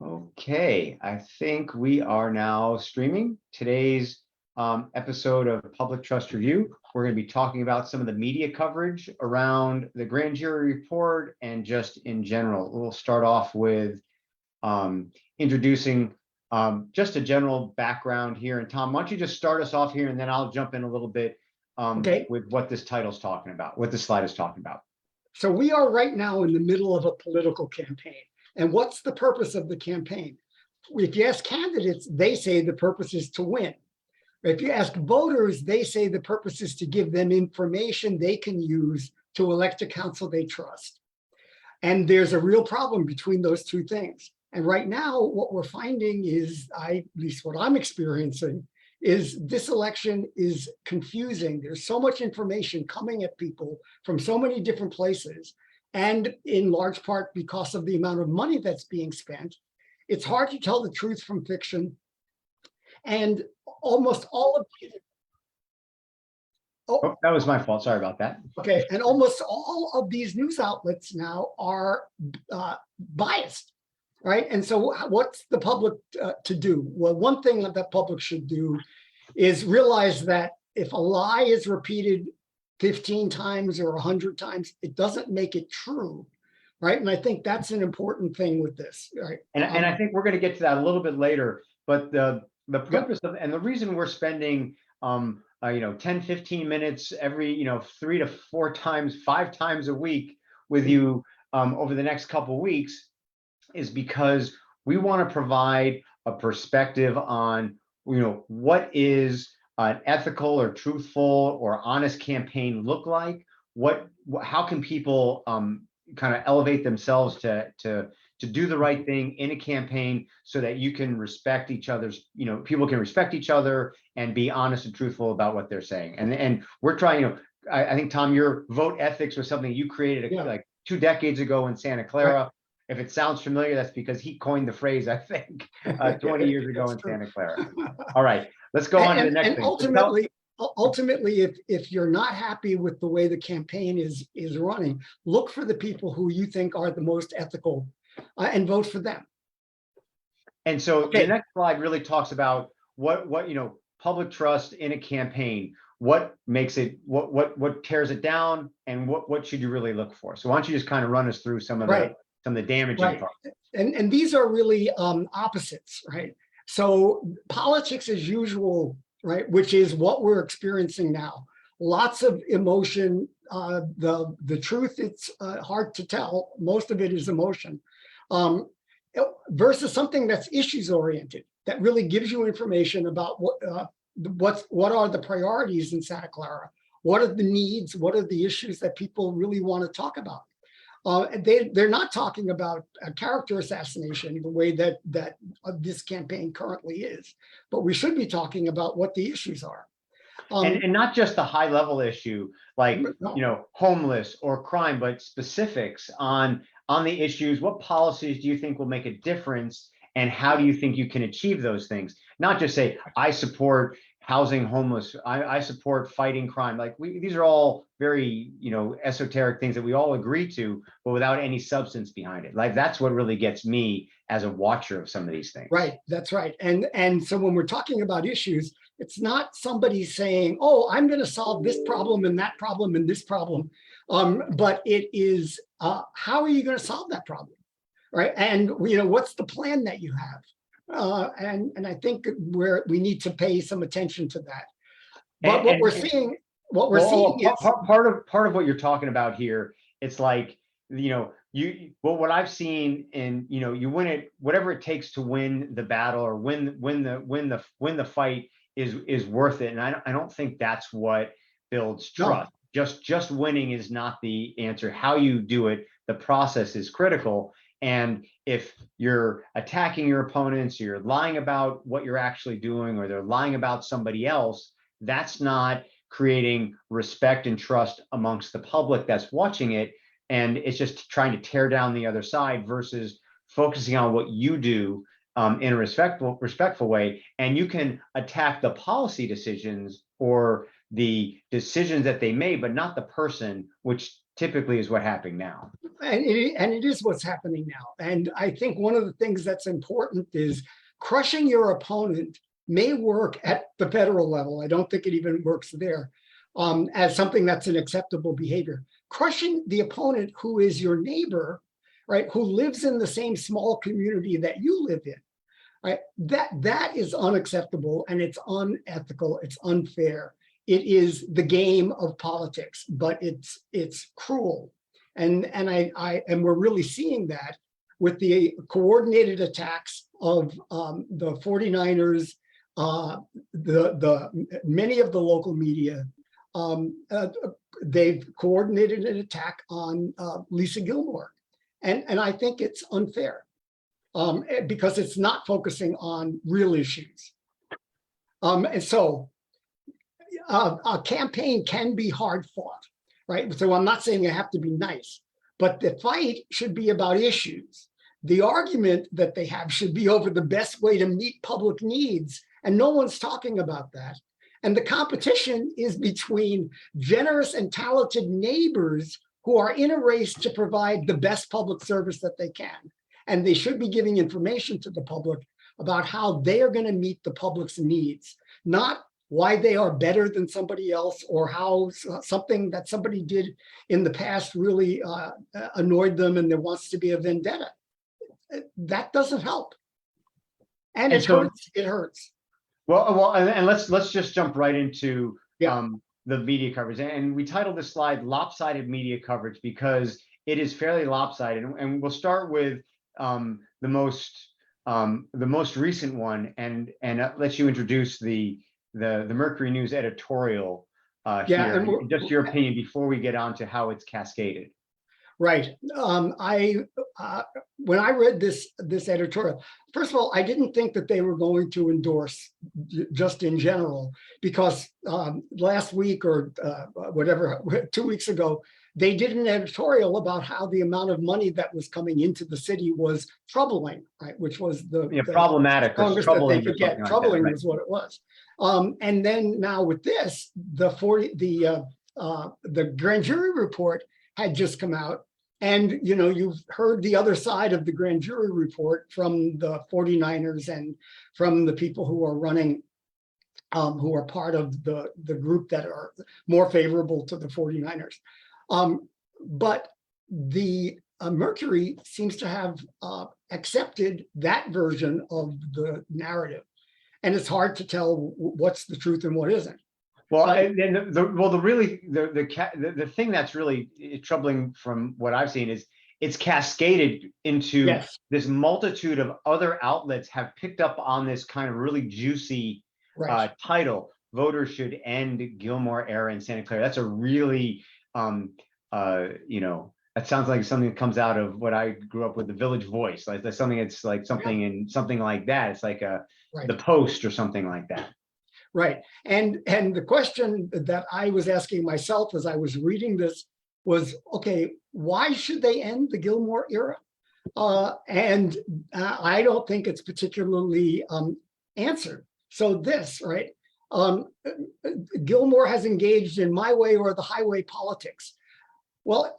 Okay, I think we are now streaming today's episode of Public Trust Review. We're going to be talking about some of the media coverage around the grand jury report and just in general. We'll start off with introducing just a general background here. And Tom, why don't you just start us off here, and then I'll jump in a little bit with what this title's talking about, what this slide is talking about. So we are right now in the middle of a political campaign. And what's the purpose of the campaign? If you ask candidates, they say the purpose is to win. If you ask voters, they say the purpose is to give them information they can use to elect a council they trust. And there's a real problem between those two things. And right now, what we're finding is, at least what I'm experiencing, is this election is confusing. There's so much information coming at people from so many different places. And in large part because of the amount of money that's being spent, it's hard to tell the truth from fiction. And almost all of these, that was my fault. Sorry about that. Okay, and almost all of these news outlets now are biased, right? And so what's the public to do? Well, one thing that the public should do is realize that if a lie is repeated 15 times or 100 times, it doesn't make it true, right? And I think that's an important thing with this, right? And I think we're going to get to that a little bit later, but the purpose of, and the reason we're spending 10, 15 minutes every 3 to 4 times, 5 times a week with you over the next couple of weeks is because we want to provide a perspective on what is an ethical or truthful or honest campaign look like? How can people kind of elevate themselves to do the right thing in a campaign so that you can respect each other's, people can respect each other and be honest and truthful about what they're saying. And we're trying, I think, Tom, your vote ethics was something you created like 2 decades ago in Santa Clara. Right. If it sounds familiar, that's because he coined the phrase, I think, 20 years ago in Santa Clara. All right, let's go on to the next thing. Ultimately, if you're not happy with the way the campaign is running, look for the people who you think are the most ethical and vote for them. And so the next slide really talks about what public trust in a campaign, what makes it, what tears it down, and what should you really look for. So why don't you just kind of run us through some of the damaging parts. And these are really opposites, right? So politics as usual, right, which is what we're experiencing now. Lots of emotion. The truth, it's hard to tell. Most of it is emotion. Versus something that's issues oriented, that really gives you information about what are the priorities in Santa Clara, what are the needs, what are the issues that people really want to talk about. They're not talking about a character assassination the way that this campaign currently is, but we should be talking about what the issues are. And not just the high level issue, like, homeless or crime, but specifics on the issues. What policies do you think will make a difference? And how do you think you can achieve those things? Not just say, I support housing homeless, I support fighting crime. Like these are all very, esoteric things that we all agree to, but without any substance behind it. Like that's what really gets me as a watcher of some of these things. Right, that's right. And so when we're talking about issues, it's not somebody saying, oh, I'm going to solve this problem and that problem and this problem. But it is, how are you going to solve that problem? Right. And, what's the plan that you have? And I think we need to pay some attention to that. But what we're seeing is part of what you're talking about here. It's like, what I've seen in, you win it, whatever it takes to win the battle or win the fight is worth it. And I don't think that's what builds trust. No. Just winning is not the answer. How you do it, the process is critical. And if you're attacking your opponents, or you're lying about what you're actually doing, or they're lying about somebody else, that's not creating respect and trust amongst the public that's watching it. And it's just trying to tear down the other side versus focusing on what you do in a respectful way. And you can attack the policy decisions or the decisions that they made, but not the person, which typically is what happening now. And it is what's happening now. And I think one of the things that's important is crushing your opponent may work at the federal level. I don't think it even works there as something that's an acceptable behavior. Crushing the opponent who is your neighbor, right, who lives in the same small community that you live in, right, that is unacceptable, and it's unethical, it's unfair. It is the game of politics, but it's cruel. And we're really seeing that with the coordinated attacks of the 49ers, many of the local media. They've coordinated an attack on Lisa Gilmore, and I think it's unfair because it's not focusing on real issues. And so a campaign can be hard fought, right? So I'm not saying you have to be nice, but the fight should be about issues. The argument that they have should be over the best way to meet public needs, and no one's talking about that. And the competition is between generous and talented neighbors who are in a race to provide the best public service that they can. And they should be giving information to the public about how they are going to meet the public's needs, not why they are better than somebody else, or how something that somebody did in the past really annoyed them and there wants to be a vendetta. That doesn't help. And it hurts. It hurts. Well, and let's just jump right into the media coverage. And we titled this slide "Lopsided Media Coverage" because it is fairly lopsided. And we'll start with the most recent one, and let you introduce the Mercury News editorial here. And just your opinion before we get on to how it's cascaded. Right. When I read this editorial, first of all, I didn't think that they were going to endorse just in general, because last week or whatever, 2 weeks ago, they did an editorial about how the amount of money that was coming into the city was troubling, right? Which was the problematic. Troubling, that they could get. Troubling like was what it was. And then now with this, the grand jury report had just come out, and you've heard the other side of the grand jury report from the 49ers and from the people who are running, who are part of the group that are more favorable to the 49ers. But the Mercury seems to have accepted that version of the narrative, and it's hard to tell what's the truth and what isn't. Well, and the thing that's really troubling from what I've seen is it's cascaded into this multitude of other outlets have picked up on this kind of really juicy title. Voters should end Gilmore era in Santa Clara. That's a really, that sounds like something that comes out of what I grew up with, the Village Voice. Like that's something. It's like something in something like that. It's like the Post or something like that. Right. And the question that I was asking myself as I was reading this was, okay, why should they end the Gilmore era? And I don't think it's particularly answered. So this, right? Gilmore has engaged in my way or the highway politics. Well,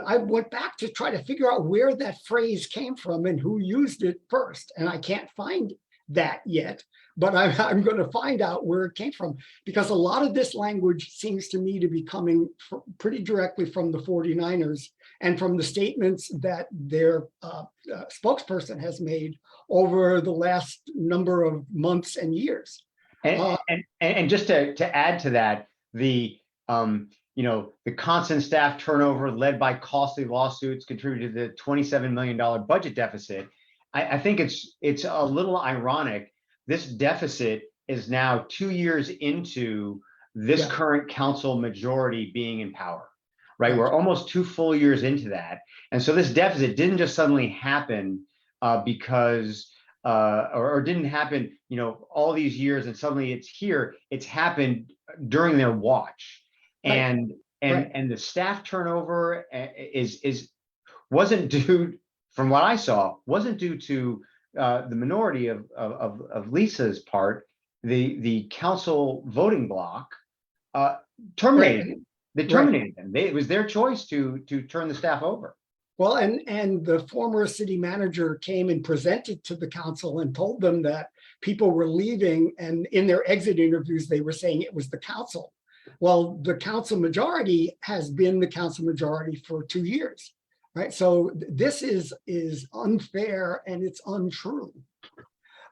I went back to try to figure out where that phrase came from and who used it first. And I can't find that yet. But I'm going to find out where it came from, because a lot of this language seems to me to be coming pretty directly from the 49ers and from the statements that their spokesperson has made over the last number of months and years. And just to add to that, the constant staff turnover led by costly lawsuits contributed to the $27 million budget deficit. I think it's a little ironic. This deficit is now 2 years into this current council majority being in power, right? We're almost 2 full years into that. And so this deficit didn't just suddenly happen because, or didn't happen, all these years and suddenly it's here. It's happened during their watch. And the staff turnover wasn't due, from what I saw, wasn't due to the minority of Lisa's part. The council voting bloc uh, Right. terminated them. They Right. terminated them. It was their choice to turn the staff over. Well, and the former city manager came and presented to the council and told them that people were leaving, and in their exit interviews, they were saying it was the council. Well, the council majority has been the council majority for 2 years, right? So this is unfair and it's untrue.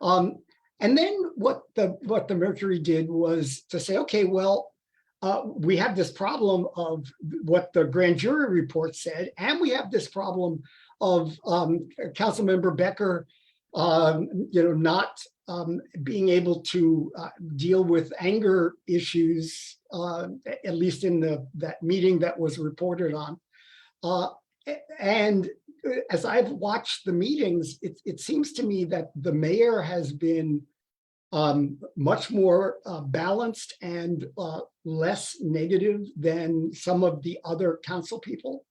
And then what the Mercury did was to say, okay, well, we have this problem of what the grand jury report said, and we have this problem of Councilmember Becker, not being able to deal with anger issues, at least in that meeting that was reported on. And as I've watched the meetings, it seems to me that the mayor has been much more balanced and less negative than some of the other council people.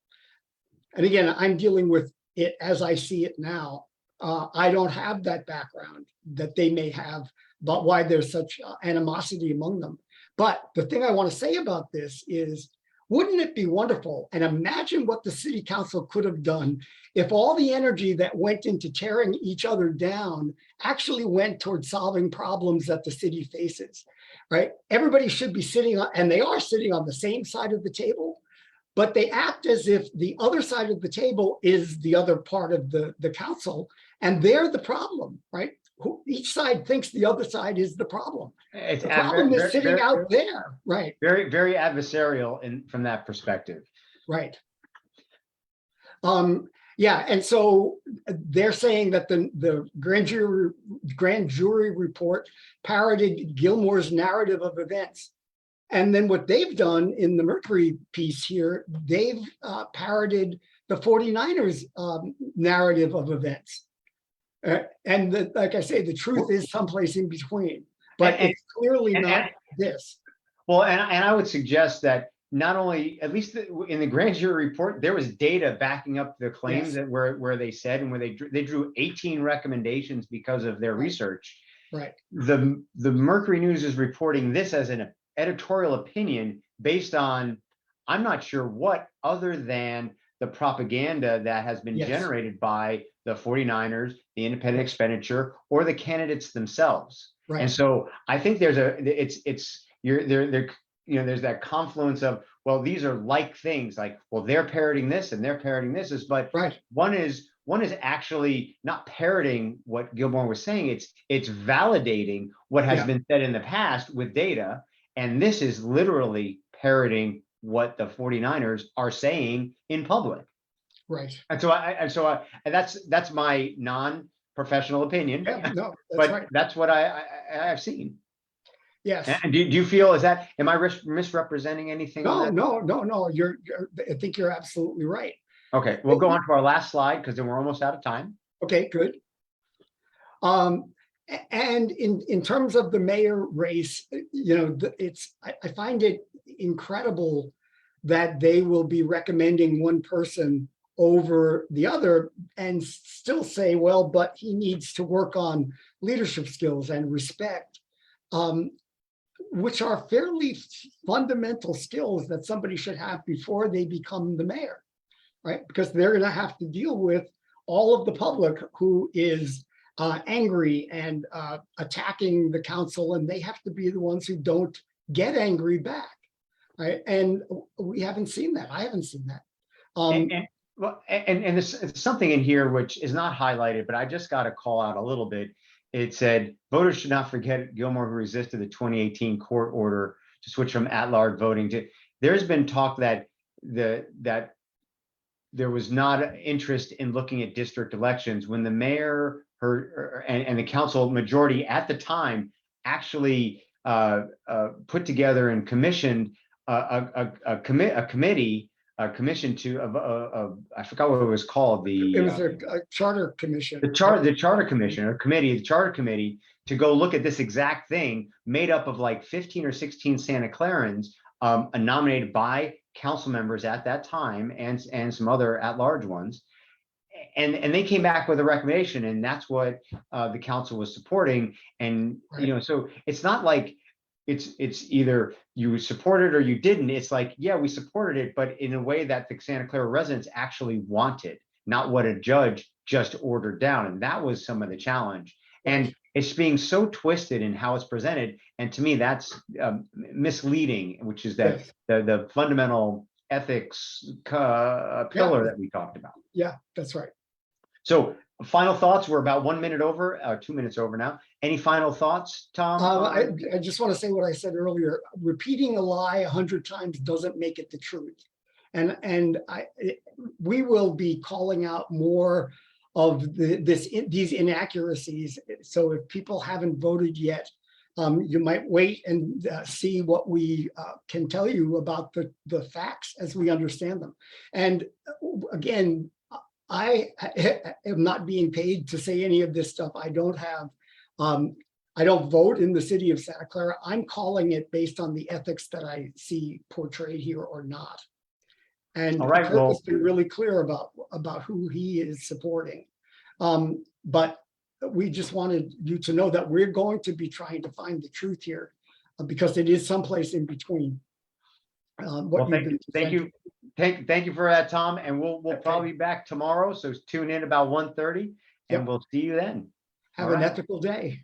And again, I'm dealing with it as I see it now. I don't have that background that they may have, but why there's such animosity among them. But the thing I want to say about this is, wouldn't it be wonderful? And imagine what the city council could have done if all the energy that went into tearing each other down actually went towards solving problems that the city faces, right? Everybody should be sitting on, and they are sitting on the same side of the table, but they act as if the other side of the table is the other part of the council, and they're the problem, right? Each side thinks the other side is the problem. It's The problem is sitting out there, right? Very, very adversarial from that perspective. Right. Yeah, and so they're saying that the grand jury report parroted Gilmore's narrative of events. And then what they've done in the Mercury piece here, they've parroted the 49ers narrative of events. And like I say, the truth is someplace in between, but it's clearly not this. Well, and I would suggest that not only, at least in the grand jury report, there was data backing up the claims that where they said, and where they drew 18 recommendations because of their research. Right. The Mercury News is reporting this as an editorial opinion based on, I'm not sure what, other than the propaganda that has been generated by the 49ers, the independent expenditure, or the candidates themselves. Right. And so I think there's there's that confluence of, well, these are like things, like, well, they're parroting this and they're parroting this, but one is actually not parroting what Gilmore was saying. It's validating what has been said in the past with data, and this is literally parroting what the 49ers are saying in public. Right. And so that's my non-professional opinion. Yeah, no, that's what I've seen. Yes. And do you feel, am I misrepresenting anything? No. I think you're absolutely right. Okay, we'll go on to our last slide because then we're almost out of time. Okay, good. And in terms of the mayor race, I find it incredible that they will be recommending one person over the other and still say, well, but he needs to work on leadership skills and respect, which are fairly fundamental skills that somebody should have before they become the mayor, right? Because they're going to have to deal with all of the public who is angry and attacking the council, and they have to be the ones who don't get angry back, right? And we haven't seen that. I haven't seen that. And there's something in here which is not highlighted, but I just got to call out a little bit. It said, voters should not forget Gilmore, who resisted the 2018 court order to switch from at-large voting to. There's been talk that that there was not interest in looking at district elections when the mayor and the council majority at the time actually put together and commissioned a commission to I forgot what it was called. It was a charter commission. The charter commission or committee, the charter committee, to go look at this exact thing, made up of like 15 or 16 Santa Clarans, nominated by council members at that time and some other at-large ones. And they came back with a recommendation, and that's what the council was supporting. And so it's not like it's either you supported or you didn't. It's like, yeah, we supported it, but in a way that the Santa Clara residents actually wanted, not what a judge just ordered down. And that was some of the challenge. And it's being so twisted in how it's presented. And to me, that's misleading, which is that Yes. the fundamental ethics pillar that we talked about. Yeah, that's right. So final thoughts. We're about 1 minute over, 2 minutes over now. Any final thoughts, Tom? I just want to say what I said earlier. Repeating a lie 100 times doesn't make it the truth. And we will be calling out more of these inaccuracies. So if people haven't voted yet, you might wait and see what we can tell you about the facts as we understand them. And again, I am not being paid to say any of this stuff. I don't have, I don't vote in the city of Santa Clara. I'm calling it based on the ethics that I see portrayed here or not. And All right, Kirk well, has been really clear about who he is supporting. But we just wanted you to know that we're going to be trying to find the truth here because it is someplace in between. Well, thank you for that, Tom. And we'll probably be back tomorrow. So tune in about 1:30 and we'll see you then. Have an ethical day.